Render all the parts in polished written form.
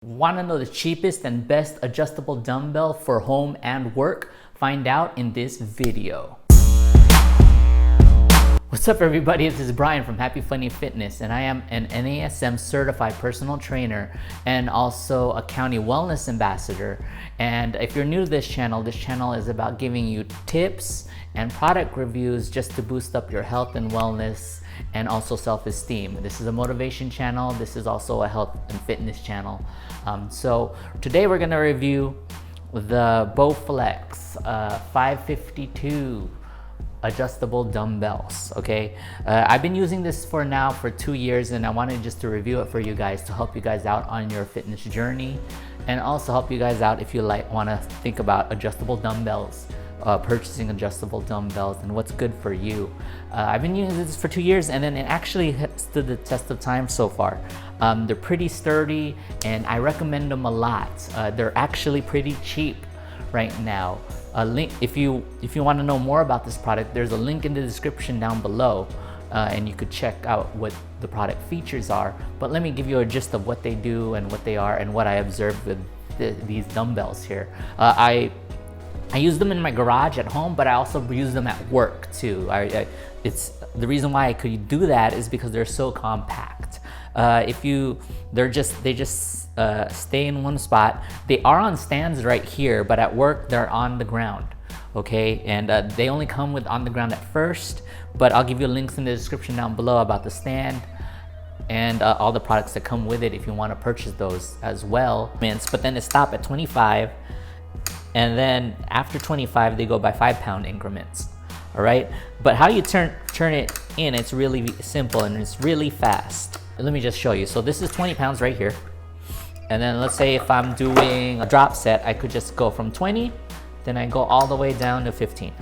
Want to know the cheapest and best adjustable dumbbell for home and work? Find out in this video. What's up everybody, this is Brian from Happy Funny Fitness, and I am an NASM certified personal trainer and also a county wellness ambassador. And if you're new to this channel is about giving you tips and product reviews just to boost up your health and wellness and also self-esteem. This is a motivation channel. This is also a health and fitness channel. So today we're gonna review the Bowflex 552 adjustable dumbbells. Okay, I've been using this for 2 years, and I wanted just to review it for you guys to help you guys out on your fitness journey, and also help you guys out if you want to think about adjustable dumbbells, purchasing adjustable dumbbells and what's good for you. I've been using this for 2 years, and then it actually stood the test of time so far. They're pretty sturdy, and I recommend them a lot. They're actually pretty cheap right now. A link, if you want to know more about this product, there's a link in the description down below, and you could check out what the product features are. But let me give you a gist of what they do and what they are and what I observed with these dumbbells here. I use them in my garage at home, but I also use them at work too. It's the reason why I could do that is because they're so compact. They just stay in one spot. They are on stands right here, but at work they're on the ground. Okay, and they only come with on the ground at first, but I'll give you links in the description down below about the stand and all the products that come with it if you want to purchase those as well. But then they stop at 25, and then after 25 they go by 5-pound increments. All right, but how you turn it in, it's really simple and it's really fast. Let me just show you. So this is 20 pounds right here, and then let's say if I'm doing a drop set, I could just go from 20, then I go all the way down to 15.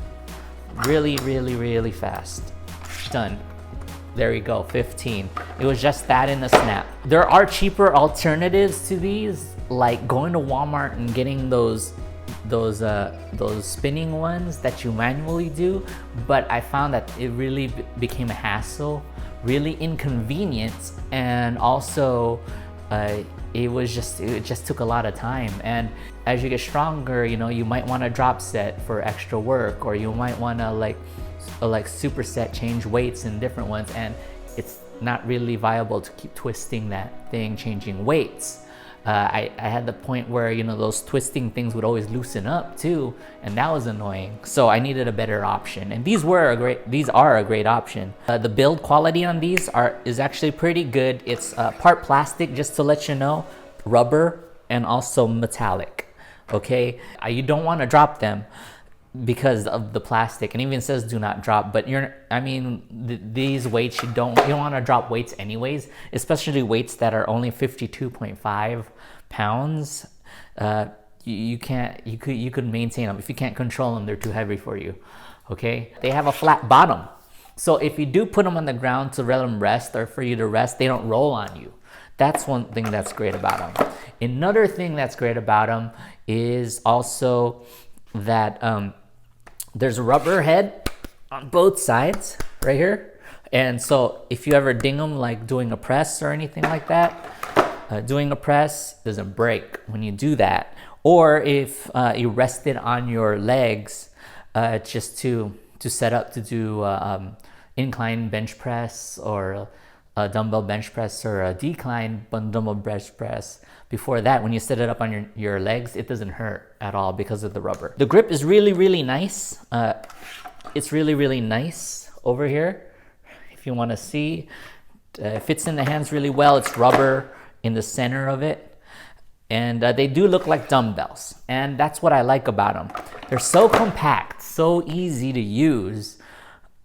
Really fast. Done. There you go, 15. It was just that in the snap. There are cheaper alternatives to these, like going to Walmart and getting those spinning ones that you manually do, but I found that it really became a hassle, really inconvenient, and also it just took a lot of time. And as you get stronger, you might want to drop set for extra work, or you might want to like superset, change weights in different ones, and it's not really viable to keep twisting that thing, changing weights. I had the point where those twisting things would always loosen up too, and that was annoying. So I needed a better option, and these are a great option. The build quality on these is actually pretty good. It's part plastic, just to let you know, rubber, and also metallic. Okay, you don't want to drop them because of the plastic, and even says do not drop, but these weights, you don't want to drop weights anyways, especially weights that are only 52.5 pounds. You could maintain them. If you can't control them, they're too heavy for you. Okay, they have a flat bottom, so if you do put them on the ground to let them rest, or for you to rest, they don't roll on you. That's one thing that's great about them. Another thing that's great about them is also that there's a rubber head on both sides right here, and so if you ever ding them, like doing a press or anything like that, doing a press doesn't break when you do that. Or if you rest it on your legs, just to set up to do incline bench press, or a dumbbell bench press, or a decline dumbbell bench press. Before that, when you set it up on your legs, it doesn't hurt at all because of the rubber. The grip is really nice. It's really nice over here. If you want to see, it fits in the hands really well. It's rubber in the center of it, and they do look like dumbbells, and that's what I like about them. They're so compact, so easy to use.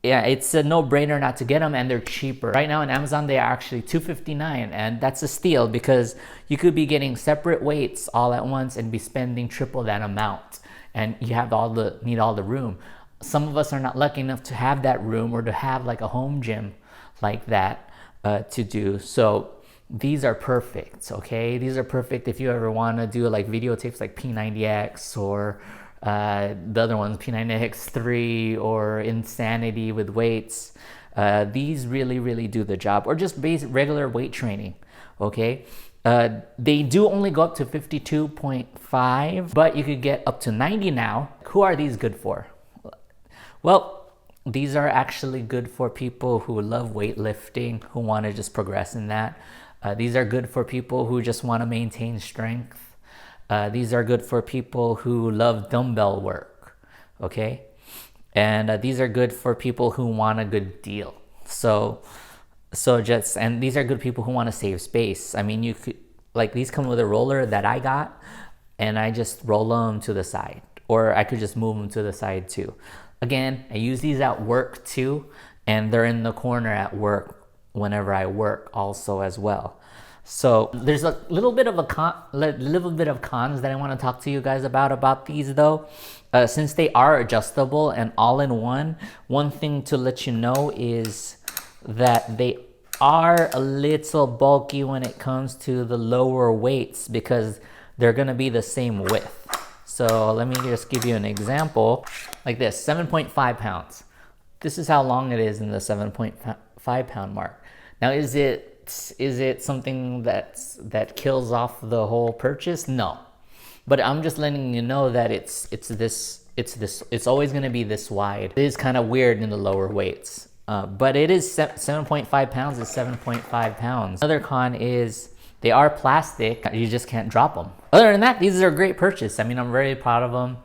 Yeah, it's a no-brainer not to get them, and they're cheaper. Right now on Amazon, they are actually $259, and that's a steal, because you could be getting separate weights all at once and be spending triple that amount, and you need all the room. Some of us are not lucky enough to have that room, or to have like a home gym like that to do. So these are perfect. Okay, these are perfect if you ever want to do like video tapes like P90X, or the other ones, P90X3, or Insanity with weights. These really do the job, or just regular weight training. Okay, They do only go up to 52.5, but you could get up to 90 now. Who are these good for? Well, these are actually good for people who love weightlifting, who want to just progress in that. These are good for people who just want to maintain strength. These are good for people who love dumbbell work, okay? And these are good for people who want a good deal. And these are good people who want to save space. I mean, you could, like, these come with a roller that I got, and I just roll them to the side, or I could just move them to the side too. Again, I use these at work too, and they're in the corner at work whenever I work also as well. So there's a little bit of cons that I want to talk to you guys about these though. Since they are adjustable and all-in-one, one thing to let you know is that they are a little bulky when it comes to the lower weights, because they're going to be the same width. So let me just give you an example. Like this, 7.5 pounds. This is how long it is in the 7.5 pound mark. Now, is it something that kills off the whole purchase? No. But I'm just letting you know that it's always going to be this wide. It is kind of weird in the lower weights. But it is 7.5 pounds is 7.5 pounds. Another con is they are plastic. You just can't drop them. Other than that, these are a great purchase. I mean, I'm very proud of them.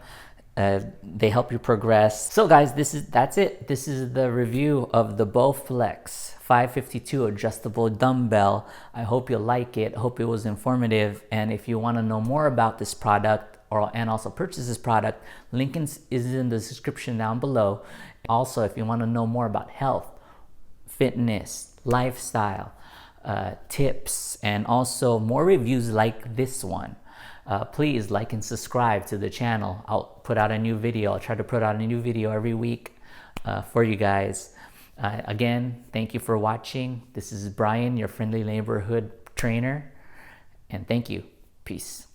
They help you progress. So guys, that's it. This is the review of the Bowflex 552 adjustable dumbbell. I hope you like it. I hope it was informative. And if you want to know more about this product and also purchase this product, link is in the description down below. Also, if you want to know more about health, fitness, lifestyle, tips, and also more reviews like this one, please like and subscribe to the channel. I'll put out a new video. I'll try to put out a new video every week for you guys. Again, thank you for watching. This is Brian, your friendly neighborhood trainer, and thank you. Peace.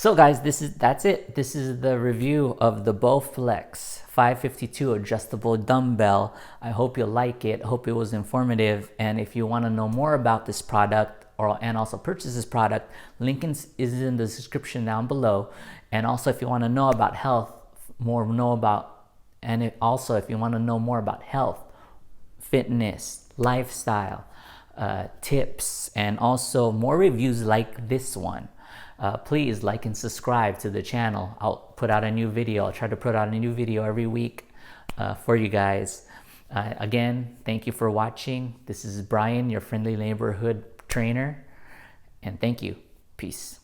So guys, that's it. This is the review of the Bowflex 552 adjustable dumbbell. I hope you like it. Hope it was informative. And if you want to know more about this product and also purchase this product, link is in the description down below. And also if you want to know about health, also if you want to know more about health, fitness, lifestyle, tips, and also more reviews like this one, please like and subscribe to the channel. I'll put out a new video. I'll try to put out a new video every week for you guys. Again, thank you for watching. This is Brian, your friendly neighborhood trainer, and thank you. Peace.